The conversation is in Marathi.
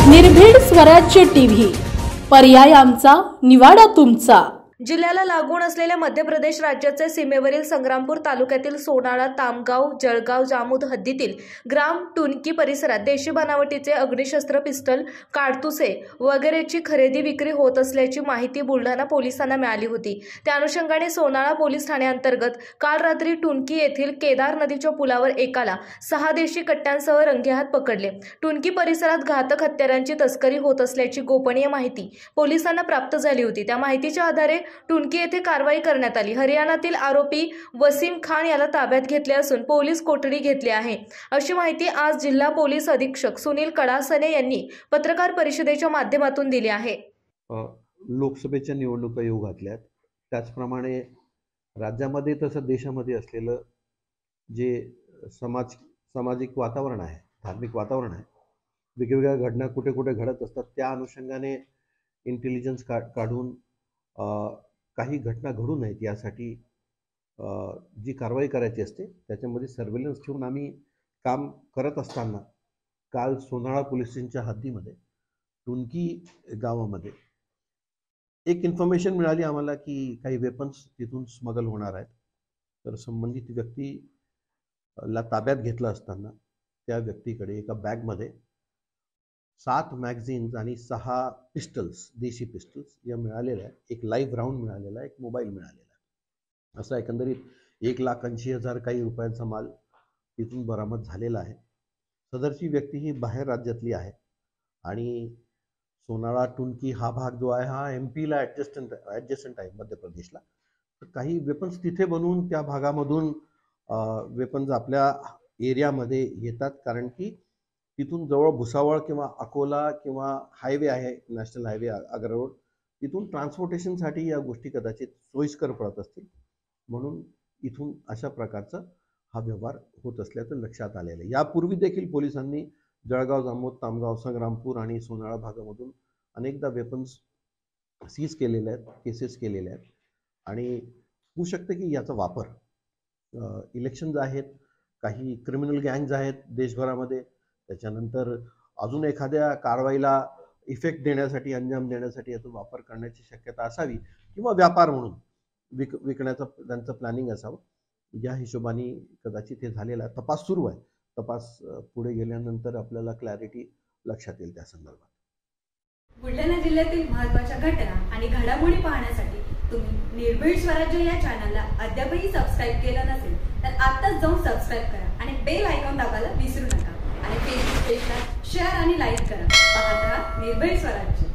निर्भीड स्वराज्य टीव्ही, पर्याय आमचा, निवाडा तुमचा। जिल्ह्याला लागून असलेल्या मध्य प्रदेश राज्याचे सीमेवरील संग्रामपूर तालुक्यातील सोनाळा, तामगाव, जळगाव, जामोद हद्दीतील ग्राम टुनकी परिसरात देशी बनावटीचे अग्निशस्त्र, पिस्टल, काडतुसे वगैरेची खरेदी विक्री होत असल्याची माहिती बुलढाणा पोलिसांना मिळाली होती। त्या अनुषंगाने सोनाळा पोलीस ठाण्याअंतर्गत काल रात्री टुनकी येथील केदार नदीच्या पुलावर एकाला 6 देशी कट्ट्यांसह रंगेहात पकडले। टुनकी परिसरात घातक हत्यारांची तस्करी होत असल्याची गोपनीय माहिती पोलिसांना प्राप्त झाली होती। त्या माहितीच्या आधारे टुनकी येथे कारवाई करण्यात आली। हरियाणातील आरोपी वसीम खान याला ताब्यात घेतले असून पोलीस कोठडी घेतली आहे, अशी माहिती आज जिल्हा पोलीस अधीक्षक सुनील कडासने यांनी पत्रकार परिषदेच्या माध्यमातून दिली आहे। लोकसभेच्या निवडणुका येऊ घातल्यात, त्याचप्रमाणे राज्यामध्ये तसं देशामध्ये असलेलं जे सामाजिक वातावरण आहे, धार्मिक वातावरण आहे, वेगवेगळ्या घटना कुठे कुठे घडत असतात, त्या अनुषंगाने इंटेलिजन्स काढून काही घटना घडू नयेत यासाठी जी कारवाई करायची असते त्याच्यामध्ये सर्व्हेलन्स ठेवून आम्ही काम करत असताना काल सोनाळा पोलीस स्टेशनच्या हद्दीमध्ये टुनकी गावामध्ये एक इन्फॉर्मेशन मिळाली आम्हाला की काही वेपन्स तिथून स्मगल होणार आहेत। तर संबंधित व्यक्तीला ताब्यात घेतलं असताना त्या व्यक्तीकडे एका बॅगमध्ये 7 मॅगझिन्स आणि 6 पिस्टल्स, देशी पिस्टल्स या मिळालेल्या आहेत। एक लाईव्ह राऊंड मिळालेला आहे, एक मोबाईल मिळालेला आहे। असा एकंदरीत 1,80,000 काही रुपयांचा माल तिथून बरामद झालेला आहे। सदरची व्यक्ती ही बाहेर राज्यातली आहे आणि सोनाळा टुनकी हा भाग जो आहे हा MP ला ॲडजस्टंट आहे, मध्य प्रदेशला। तर काही वेपन्स तिथे बनवून त्या भागामधून वेपन्स आपल्या एरियामध्ये येतात, कारण की तिथून जवळ भुसावळ किंवा अकोला किंवा हायवे आहे, नॅशनल हायवे आग्रा रोड, तिथून ट्रान्सपोर्टेशनसाठी या गोष्टी कदाचित सोयीस्कर पडत असतील, म्हणून इथून अशा प्रकारचा हा व्यवहार होत असल्याचं लक्षात आलेलं आहे। यापूर्वी देखील पोलिसांनी जळगाव, जामोद, तामगाव, संग्रामपूर आणि सोनाळा भागामधून अनेकदा वेपन्स सीज केलेले आहेत, केसेस केलेल्या आहेत आणि होऊ शकते की याचा वापर इलेक्शन्स आहेत, काही क्रिमिनल गँग्स आहेत देशभरामध्ये, त्याच्यानंतर अजून एखाद्या कारवाईला इफेक्ट देण्यासाठी, अंजाम देण्यासाठी याचा वापर करण्याची शक्यता असावी किंवा व्यापार म्हणून विकण्याचं त्यांचं प्लॅनिंग असावं। या हिशोबाने कदाचित हे झालेला आहे। तपास सुरू आहे, तपास पुढे गेल्यानंतर आपल्याला क्लॅरिटी लक्षात येईल त्या संदर्भात। बुलढाणा जिल्ह्यातील महत्त्वाच्या घटना आणि घडामोडी पाहण्यासाठी तुम्ही निर्भीड स्वराज्य या चॅनलला अद्यापही सबस्क्राईब केलं नसेल तर आत्ताच जाऊन सबस्क्राईब करा आणि बेल आयकॉन दाबायला विसरू नका आणि फेसबुक पेजला शेअर आणि लाईक करा। पाहत राहा निर्भीड स्वराज्य।